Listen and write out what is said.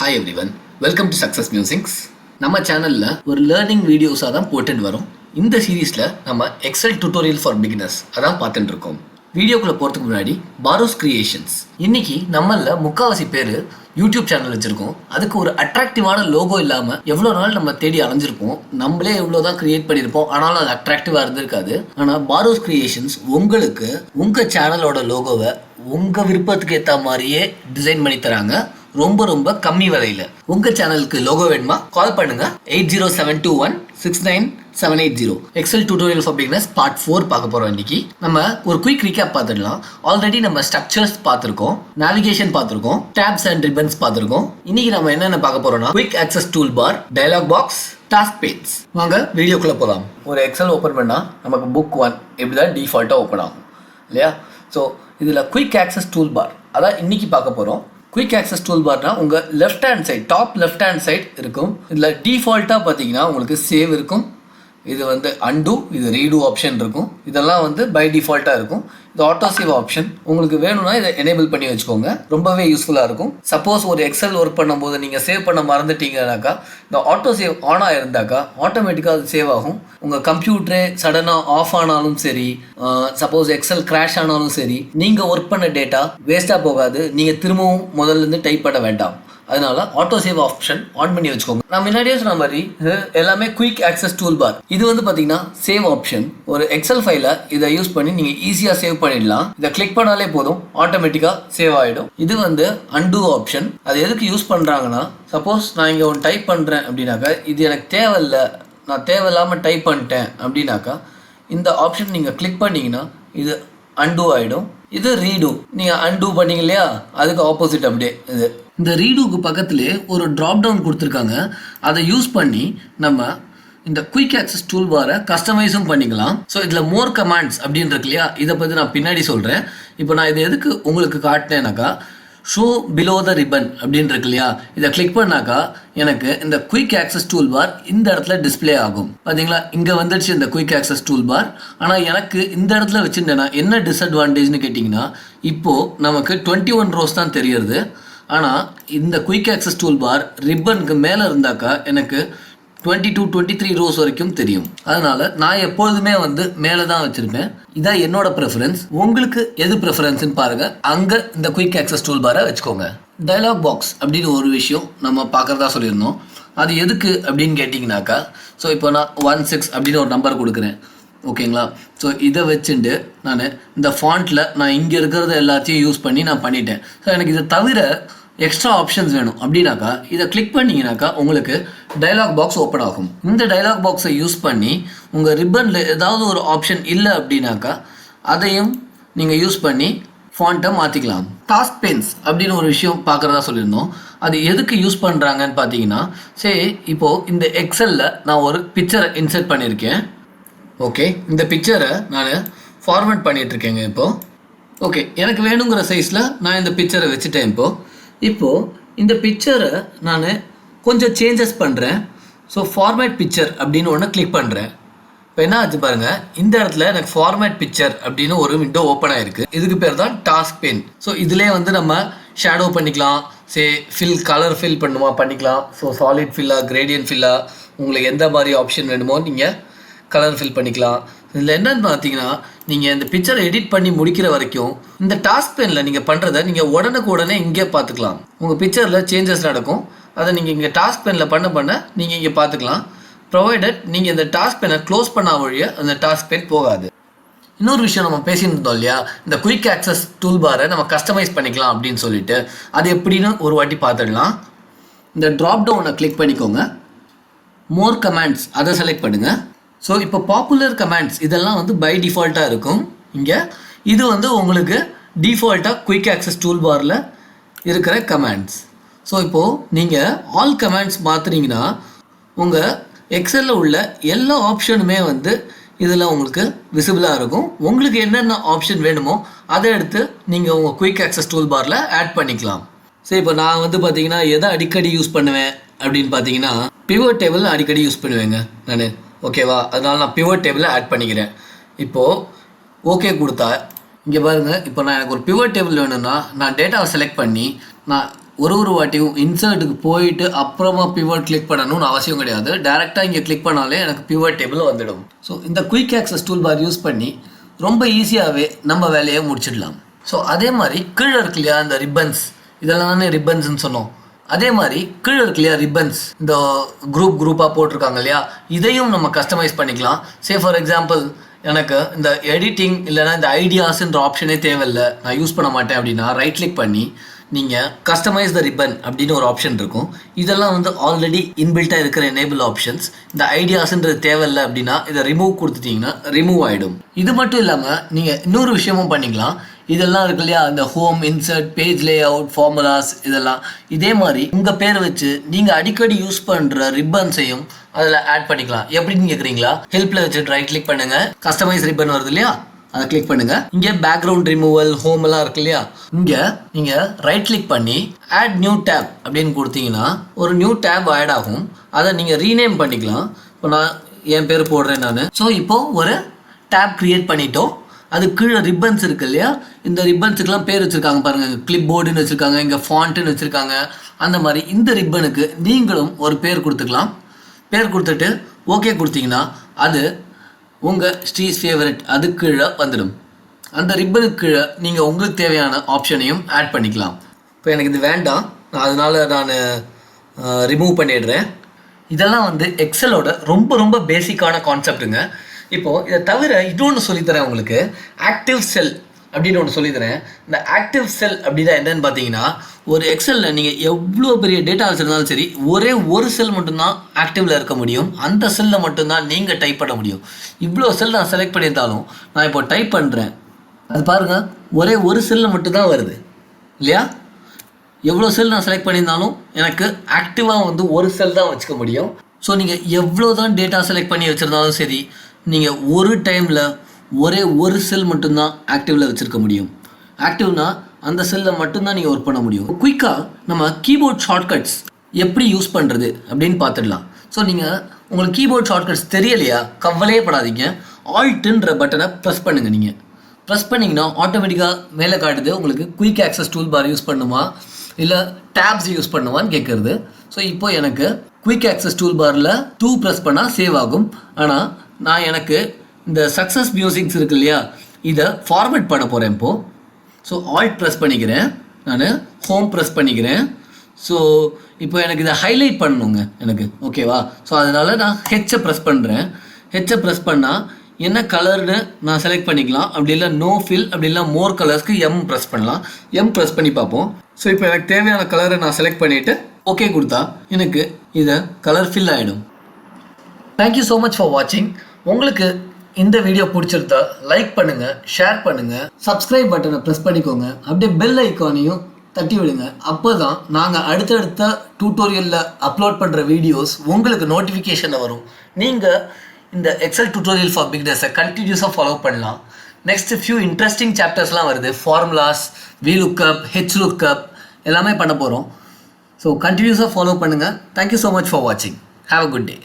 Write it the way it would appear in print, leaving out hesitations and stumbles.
Hi everyone, welcome to Success Musings. நம்ம சேனல்ல ஒரு லேர்னிங் வீடியோஸாக தான் போட்டுட்டு வரோம். இந்த சீரீஸில் நம்ம எக்ஸல் டியூட்டோரியல் ஃபார் பிகினர்ஸ் அதான் பார்த்துட்டு இருக்கோம். வீடியோக்குள்ளே போகிறதுக்கு முன்னாடி பாரோஸ் கிரியேஷன்ஸ். இன்னைக்கு நம்மள முக்கால்வாசி பேர் யூடியூப் சேனல் வச்சுருக்கோம். அதுக்கு ஒரு அட்ராக்டிவான லோகோ இல்லாமல் எவ்வளோ நாள் நம்ம தேடி அலைஞ்சிருப்போம். நம்மளே எவ்வளோ தான் கிரியேட் பண்ணியிருப்போம், ஆனாலும் அது அட்ராக்டிவாக இருந்திருக்காது. ஆனால் பாரோஸ் கிரியேஷன்ஸ் உங்களுக்கு உங்கள் சேனலோட லோகோவை உங்கள் விருப்பத்துக்கு ஏற்ற மாதிரியே டிசைன் பண்ணி தராங்க. ரொம்ப கம்மி விலையில். உங்கள் சேனலுக்கு லோகோ வேணுமா? கால் பண்ணுங்க 8071697780. Excel tutorial for beginners part 4 பார்க்க போகிறோம். இன்னைக்கு நம்ம ஒரு குயிக் ரீகேப் பார்த்துடலாம். ஆல்ரெடி நம்ம ஸ்ட்ரக்சர்ஸ் பார்த்துருக்கோம், நேவிகேஷன் பார்த்துருக்கோம், டேப்ஸ் அண்ட் ரிப்பன்ஸ் பார்த்துருக்கோம். இன்னைக்கு நம்ம என்னென்ன பார்க்க போறோம்னா quick access tool bar, dialog box, task panes. வாங்க வீடியோக்குள்ளே போகலாம். ஒரு எக்ஸல் ஓப்பன் பண்ணால் நமக்கு புக் 1 இப்படி தான் டிஃபால்ட்டாக ஓப்பன் ஆகும் இல்லையா? ஸோ இதில் குயிக் ஆக்சஸ் டூல் பார் அதான் இன்னைக்கு பார்க்க போகிறோம். குயிக் ஆக்சஸ் டூல் பார்னா உங்கள் left hand side, top left hand side இருக்கும். இதில் டிஃபால்ட்டாக பார்த்தீங்கன்னா உங்களுக்கு சேவ் இருக்கும், இது வந்து அன்டூ, இது ரீடூ ஆப்ஷன் இருக்கும். இதெல்லாம் வந்து பை டிஃபால்ட்டாக இருக்கும். இது ஆட்டோ சேவ் ஆப்ஷன். உங்களுக்கு வேணும்னா இதை எனேபிள் பண்ணி வச்சுக்கோங்க, ரொம்பவே யூஸ்ஃபுல்லாக இருக்கும். சப்போஸ் ஒரு எக்ஸல் ஒர்க் பண்ணும்போது நீங்கள் சேவ் பண்ண மறந்துட்டீங்கன்னாக்கா இந்த ஆட்டோ சேவ் ஆன் ஆகிருந்தாக்கா ஆட்டோமேட்டிக்காக அது சேவ் ஆகும். உங்கள் கம்ப்யூட்டரே சடனாக ஆஃப் ஆனாலும் சரி, சப்போஸ் எக்ஸல் கிராஷ் ஆனாலும் சரி, நீங்கள் ஒர்க் பண்ண டேட்டா வேஸ்ட்டாக போகாது. நீங்கள் திரும்பவும் முதல்லேருந்து டைப் பண்ண வேண்டாம். அதனால ஆட்டோ சேவ் ஆப்ஷன் ஆன் பண்ணி வச்சுக்கோங்க. நான் முன்னாடியே சொன்ன மாதிரி எல்லாமே குயிக் ஆக்சஸ் டூல் பார். இது வந்து பார்த்தீங்கன்னா சேவ் ஆப்ஷன். ஒரு எக்ஸல் ஃபைலை இதை யூஸ் பண்ணி நீங்கள் ஈஸியாக சேவ் பண்ணிடலாம். இதை கிளிக் பண்ணாலே போதும், ஆட்டோமேட்டிக்காக சேவ் ஆகிடும். இது வந்து அன்டூ ஆப்ஷன். அது எதுக்கு யூஸ் பண்ணுறாங்கன்னா, சப்போஸ் நான் இங்கே ஒன்று டைப் பண்ணுறேன் அப்படின்னாக்கா இது எனக்கு தேவையில்லை, நான் தேவையில்லாமல் டைப் பண்ணிட்டேன் அப்படின்னாக்கா இந்த ஆப்ஷன் நீங்கள் கிளிக் பண்ணிங்கன்னா இது அன்டூ ஆகிடும். இது ரீடூ. நீங்கள் அன்டூ பண்ணீங்க இல்லையா, அதுக்கு ஆப்போசிட் அப்படியே இது. இந்த ரீடூக்கு பக்கத்துலேயே ஒரு ட்ராப் டவுன் கொடுத்துருக்காங்க. அதை யூஸ் பண்ணி நம்ம இந்த குயிக் ஆக்சஸ் டூல் பாரை கஸ்டமைஸும் பண்ணிக்கலாம். ஸோ இதில் மோர் கமாண்ட்ஸ் அப்படின்னு இருக்கு இல்லையா, இதை பற்றி நான் பின்னாடி சொல்கிறேன். இப்போ நான் இதை எதுக்கு உங்களுக்கு காட்டினேனாக்கா, ஷோ பிலோ த ரிப்பன் அப்படின்னு இருக்கு இல்லையா, இதை கிளிக் பண்ணாக்கா எனக்கு இந்த குயிக் ஆக்சஸ் டூல் பார் இந்த இடத்துல டிஸ்பிளே ஆகும். பார்த்தீங்களா, இங்கே வந்துடுச்சு இந்த குயிக் ஆக்சஸ் டூல் பார். ஆனால் எனக்கு இந்த இடத்துல வச்சுருந்தேன்னா என்ன டிஸ்அட்வான்டேஜ்னு கேட்டிங்கன்னா, இப்போது நமக்கு 21 ரோஸ் தான் தெரியுது. ஆனால் இந்த குயிக் ஆக்சஸ் டூல் பார் ரிப்பனுக்கு மேலே இருந்தாக்கா எனக்கு 22-23 ரோஸ் வரைக்கும் தெரியும். அதனால் நான் எப்பொழுதுமே வந்து மேலே தான் வச்சுருப்பேன். இதான் என்னோட ப்ரெஃபரன்ஸ். உங்களுக்கு எது ப்ரெஃபரன்ஸ்னு பாருங்கள், அங்கே இந்த குயிக் ஆக்சஸ் டூல் பாரை வச்சுக்கோங்க. டயலாக் பாக்ஸ் அப்படின்னு ஒரு விஷயம் நம்ம பார்க்குறதா சொல்லியிருந்தோம். அது எதுக்கு அப்படின்னு கேட்டிங்கனாக்கா, ஸோ இப்போ நான் 16 அப்படின்னு ஒரு நம்பர் கொடுக்குறேன், ஓகேங்களா? ஸோ இதை வச்சுட்டு நான் இந்த ஃபாண்ட்டில் நான் இங்கே இருக்கிறத எல்லாத்தையும் யூஸ் பண்ணி நான் பண்ணிட்டேன். ஸோ எனக்கு இதை தவிர எக்ஸ்ட்ரா ஆப்ஷன்ஸ் வேணும் அப்படின்னாக்கா இதை கிளிக் பண்ணிங்கனாக்கா உங்களுக்கு டயலாக் பாக்ஸ் ஓப்பன் ஆகும். இந்த டயலாக் பாக்ஸை யூஸ் பண்ணி உங்கள் ரிப்பனில் ஏதாவது ஒரு ஆப்ஷன் இல்லை அப்படின்னாக்கா அதையும் நீங்கள் யூஸ் பண்ணி ஃபாண்ட்டை மாற்றிக்கலாம். டாஸ்க் பென்ஸ் அப்படின்னு ஒரு விஷயம் பார்க்குறதா சொல்லியிருந்தோம். அது எதுக்கு யூஸ் பண்ணுறாங்கன்னு பார்த்தீங்கன்னா, சரி இப்போது இந்த எக்ஸலில் நான் ஒரு பிக்சரை இன்சர்ட் பண்ணியிருக்கேன். ஓகே, இந்த பிக்சரை நான் ஃபார்மேட் பண்ணிகிட்ருக்கேங்க. இப்போது ஓகே, எனக்கு வேணுங்கிற சைஸில் நான் இந்த பிக்சரை வச்சுட்டேன். இப்போது இந்த பிக்சரை நான் கொஞ்சம் சேஞ்சஸ் பண்ணுறேன். ஸோ ஃபார்மேட் பிக்சர் அப்படின்னு ஒன்று கிளிக் பண்ணுறேன். இப்போ என்ன ஆச்சு பாருங்கள், இந்த இடத்துல எனக்கு ஃபார்மேட் பிக்சர் அப்படின்னு ஒரு விண்டோ ஓப்பன் ஆகிருக்கு. இதுக்கு பேர் தான் டாஸ்க் பென். ஸோ இதிலே வந்து நம்ம ஷேடோ பண்ணிக்கலாம், கலர் ஃபில் பண்ணுமா பண்ணிக்கலாம். ஸோ சாலிட் ஃபில்லா, கிரேடியன்ட் ஃபில்லா, உங்களுக்கு எந்த மாதிரி ஆப்ஷன் வேணுமோ நீங்கள் கலர் ஃபில் பண்ணிக்கலாம். இதில் என்னன்னு பார்த்தீங்கன்னா, நீங்கள் இந்த பிக்சரை எடிட் பண்ணி முடிக்கிற வரைக்கும் இந்த டாஸ்க் பெனில் நீங்கள் பண்ணுறதை நீங்கள் உடனே இங்கே பார்த்துக்கலாம். உங்கள் பிக்சரில் சேஞ்சஸ் நடக்கும். அதை நீங்கள் இங்கே டாஸ்க் பெனில் பண்ண நீங்கள் இங்கே பார்த்துக்கலாம். ப்ரொவைடட் நீங்கள் இந்த டாஸ்க் பெனை க்ளோஸ் பண்ண வழிய அந்த டாஸ்க் பென் போகாது. இன்னொரு விஷயம் நம்ம பேசியிருந்தோம் இல்லையா, இந்த குயிக் ஆக்சஸ் டூல் பாரை நம்ம கஸ்டமைஸ் பண்ணிக்கலாம் அப்படின்னு சொல்லிட்டு, அது எப்படின்னு ஒரு வாட்டி பார்த்துடலாம். இந்த ட்ராப் டவுனை கிளிக் பண்ணிக்கோங்க, மோர் கமாண்ட்ஸ் அதை செலக்ட் பண்ணுங்கள். ஸோ இப்போ பாப்புலர் கமாண்ட்ஸ் இதெல்லாம் வந்து பை டிஃபால்ட்டாக இருக்கும். இங்கே இது வந்து உங்களுக்கு டிஃபால்ட்டாக குயிக் ஆக்சஸ் டூல் பாரில் இருக்கிற கமாண்ட்ஸ். ஸோ இப்போது நீங்கள் ஆல் கமாண்ட்ஸ் மாற்றுறீங்கன்னா உங்கள் எக்ஸலில் உள்ள எல்லா ஆப்ஷனுமே வந்து இதில் உங்களுக்கு விசிபிளாக இருக்கும். உங்களுக்கு என்னென்ன ஆப்ஷன் வேணுமோ அதை எடுத்து நீங்கள் உங்கள் குயிக் ஆக்சஸ் டூல் பாரில் ஆட் பண்ணிக்கலாம். ஸோ இப்போ நான் வந்து பார்த்தீங்கன்னா எதை அடிக்கடி யூஸ் பண்ணுவேன் அப்படின்னு பார்த்தீங்கன்னா, பிவோட் டேபிள் அடிக்கடி யூஸ் பண்ணுவேங்க நான், ஓகேவா? அதனால் நான் பிவோட் டேபிளை ஆட் பண்ணிக்கிறேன். இப்போது ஓகே கொடுத்தா இங்கே பாருங்கள், இப்போ நான் எனக்கு ஒரு பிவோட் டேபிள் வேணும்னா நான் டேட்டாவை செலக்ட் பண்ணி நான் ஒரு வாட்டியும் இன்சர்ட்டுக்கு போயிட்டு அப்புறமா பிவட் கிளிக் பண்ணணும்னு அவசியம் கிடையாது. டேரெக்டாக இங்கே கிளிக் பண்ணாலே எனக்கு பிவட் டேபிள் வந்துடும். ஸோ இந்த quick access tool bar use பண்ணி ரொம்ப ஈஸியாகவே நம்ம வேலையை முடிச்சிடலாம். ஸோ அதே மாதிரி கீழே இருக்கு இல்லையா இந்த ரிப்பன்ஸ், இதெல்லாம் தானே ரிப்பன்ஸ்ன்னு சொன்னோம். அதே மாதிரி கீழே இருக்கு இல்லையா ரிப்பன்ஸ், இந்த குரூப்பாக போட்டிருக்காங்க இல்லையா, இதையும் நம்ம கஸ்டமைஸ் பண்ணிக்கலாம். சே ஃபார் எக்ஸாம்பிள் எனக்கு இந்த எடிட்டிங் இல்லைனா இந்த ஐடியாஸ்ன்ற ஆப்ஷனே தேவையில்லை, நான் யூஸ் பண்ண மாட்டேன் அப்படின்னா ரைட் கிளிக் பண்ணி நீங்கள் கஸ்டமைஸ் த ரிப்பன் அப்படின்னு ஒரு ஆப்ஷன் இருக்கும். இதெல்லாம் வந்து ஆல்ரெடி இன்பில்ட்டாக இருக்கிற எனேபிள் ஆப்ஷன்ஸ். இந்த ஐடியாஸ்ன்றது தேவையில்லை அப்படின்னா இதை ரிமூவ் கொடுத்துட்டிங்கன்னா ரிமூவ் ஆகிடும். இது மட்டும் இல்லாமல் நீங்கள் இன்னொரு விஷயமும் பண்ணிக்கலாம். இதெல்லாம் இருக்கு இல்லையா, இந்த home, insert, page lay out, formulas, இதெல்லாம் இதே மாதிரி உங்கள் பேர் வச்சு நீங்கள் அடிக்கடி யூஸ் பண்ணுற ரிப்பன்ஸையும் அதில் ஆட் பண்ணிக்கலாம். எப்படின்னு கேட்குறீங்களா? ஹெல்ப்பில் வச்சுட்டு ரைட் கிளிக் பண்ணுங்கள், கஸ்டமைஸ் ரிப்பன் வருது இல்லையா, அதை கிளிக் பண்ணுங்க. இங்கே பேக்ரவுண்ட் ரிமூவல், ஹோம் எல்லாம் இருக்கு இல்லையா, இங்கே நீங்கள் ரைட் கிளிக் பண்ணி ஆட் நியூ டேப் அப்படின்னு கொடுத்தீங்கன்னா ஒரு நியூ டேப் ஆட் ஆகும். அதை நீங்கள் ரீநேம் பண்ணிக்கலாம். இப்போ நான் என் பேர் போடுறேன் நான். ஸோ இப்போது ஒரு டேப் க்ரியேட் பண்ணிட்டோம். அது கீழே ரிப்பன்ஸ் இருக்கு இல்லையா, இந்த ரிப்பன்ஸுக்கெல்லாம் பேர் வச்சுருக்காங்க பாருங்கள். கிளிப் போர்டுன்னு வச்சுருக்காங்க, இங்கே ஃபாண்ட்டுன்னு வச்சுருக்காங்க. அந்த மாதிரி இந்த ரிப்பனுக்கு நீங்களும் ஒரு பேர் கொடுத்துக்கலாம். பேர் கொடுத்துட்டு ஓகே கொடுத்தீங்கன்னா அது உங்கள் ஸ்ட்ரீஸ் ஃபேவரட் அது கீழே வந்துடும். அந்த ரிப்பனுக்கு கீழே நீங்கள் உங்களுக்கு தேவையான ஆப்ஷனையும் ஆட் பண்ணிக்கலாம். இப்போ எனக்கு இது வேண்டாம், அதனால் நான் ரிமூவ் பண்ணிடுறேன். இதெல்லாம் வந்து எக்ஸலோட ரொம்ப ரொம்ப பேசிக்கான கான்செப்ட்டுங்க. இப்போது இதை தவிர இன்னொன்று சொல்லித்தரேன் உங்களுக்கு. ஆக்டிவ் செல் அப்படின்னு ஒன்று சொல்லித்தரேன். இந்த ஆக்டிவ் செல் அப்படின்னா என்னன்னு பார்த்தீங்கன்னா, ஒரு எக்ஸலில் நீங்கள் எவ்வளோ பெரிய டேட்டா வச்சுருந்தாலும் சரி, ஒரே ஒரு செல் மட்டும்தான் ஆக்டிவில் இருக்க முடியும். அந்த செல்லில் மட்டும்தான் நீங்கள் டைப் பண்ண முடியும். இவ்வளோ செல் நான் செலக்ட் பண்ணியிருந்தாலும் நான் இப்போ டைப் பண்ணுறேன், அது பாருங்கள் ஒரே ஒரு செல்லில் மட்டும்தான் வருது இல்லையா. எவ்வளோ செல் நான் செலக்ட் பண்ணியிருந்தாலும் எனக்கு ஆக்டிவாக வந்து ஒரு செல் தான் வச்சுக்க முடியும். ஸோ நீங்கள் எவ்வளோ தான் டேட்டா செலக்ட் பண்ணி வச்சுருந்தாலும் சரி, நீங்கள் ஒரு டைமில் ஒரே ஒரு செல் மட்டும்தான் ஆக்டிவில் வச்சுருக்க முடியும். ஆக்டிவ்னா அந்த செல்லில் மட்டும்தான் நீங்கள் ஒர்க் பண்ண முடியும். குயிக்காக நம்ம கீபோர்ட் ஷார்ட்கட்ஸ் எப்படி யூஸ் பண்ணுறது அப்படின்னு பார்த்துடலாம். ஸோ நீங்கள் உங்களுக்கு கீபோர்ட் ஷார்ட்கட்ஸ் தெரியலையா, கவலையே படாதீங்க. ஆல்ட்டுன்ற பட்டனை ப்ரெஸ் பண்ணுங்கள். நீங்கள் ப்ரெஸ் பண்ணிங்கன்னா ஆட்டோமேட்டிக்காக மேலே காட்டுது உங்களுக்கு quick access tool bar use பண்ணுமா இல்லை டேப்ஸ் யூஸ் பண்ணுவான்னு கேட்குறது. ஸோ இப்போ எனக்கு குயிக் ஆக்சஸ் டூல் பாரில் 2 ப்ரெஸ் பண்ணால் சேவ் ஆகும். ஆனால் நான் எனக்கு இந்த சக்ஸஸ் மியூசிக்ஸ் இருக்கு இல்லையா, இதை ஃபார்மேட் பண்ண போகிறேன் இப்போது. ஸோ ஆல்ட் ப்ரெஸ் பண்ணிக்கிறேன், நான் ஹோம் ப்ரெஸ் பண்ணிக்கிறேன். ஸோ இப்போ எனக்கு இதை ஹைலைட் பண்ணணுங்க எனக்கு, ஓகேவா. ஸோ அதனால் நான் ஹெச்சை ப்ரெஸ் பண்ணுறேன். ஹெச்சை ப்ரெஸ் பண்ணால் என்ன கலர்னு நான் செலக்ட் பண்ணிக்கலாம். அப்படி இல்லை நோ ஃபில், அப்படி இல்லை மோர் கலர்ஸ்க்கு எம் ப்ரெஸ் பண்ணலாம். எம் ப்ரெஸ் பண்ணி பார்ப்போம். ஸோ இப்போ எனக்கு தேவையான கலரை நான் செலக்ட் பண்ணிவிட்டு ஓகே கொடுத்தா எனக்கு இதை கலர் ஃபில் ஆகிடும். தேங்க்யூ ஸோ மச் ஃபார் வாட்சிங். உங்களுக்கு இந்த வீடியோ பிடிச்சிருந்தா லைக் பண்ணுங்கள், ஷேர் பண்ணுங்கள், சப்ஸ்கிரைப் பட்டனை ப்ரெஸ் பண்ணிக்கோங்க. அப்படியே பெல் ஐக்கானையும் தட்டி விடுங்க. அப்போ தான் நாங்கள் அடுத்தடுத்த டியூட்டோரியலில் அப்லோட் பண்ணுற வீடியோஸ் உங்களுக்கு நோட்டிஃபிகேஷனில் வரும். நீங்கள் இந்த எக்ஸல் டியூட்டோரியல் ஃபார் பிகினர்ஸை கண்டினியூஸாக ஃபாலோ பண்ணலாம். நெக்ஸ்ட் ஃபியூ இன்ட்ரெஸ்டிங் சாப்டர்ஸ்லாம் வருது. ஃபார்முலாஸ், VLOOKUP, HLOOKUP எல்லாமே பண்ண போகிறோம். ஸோ கண்டினியூஸாக ஃபாலோ பண்ணுங்கள். தேங்க்யூ ஸோ மச் ஃபார் வாட்சிங். Have a good day.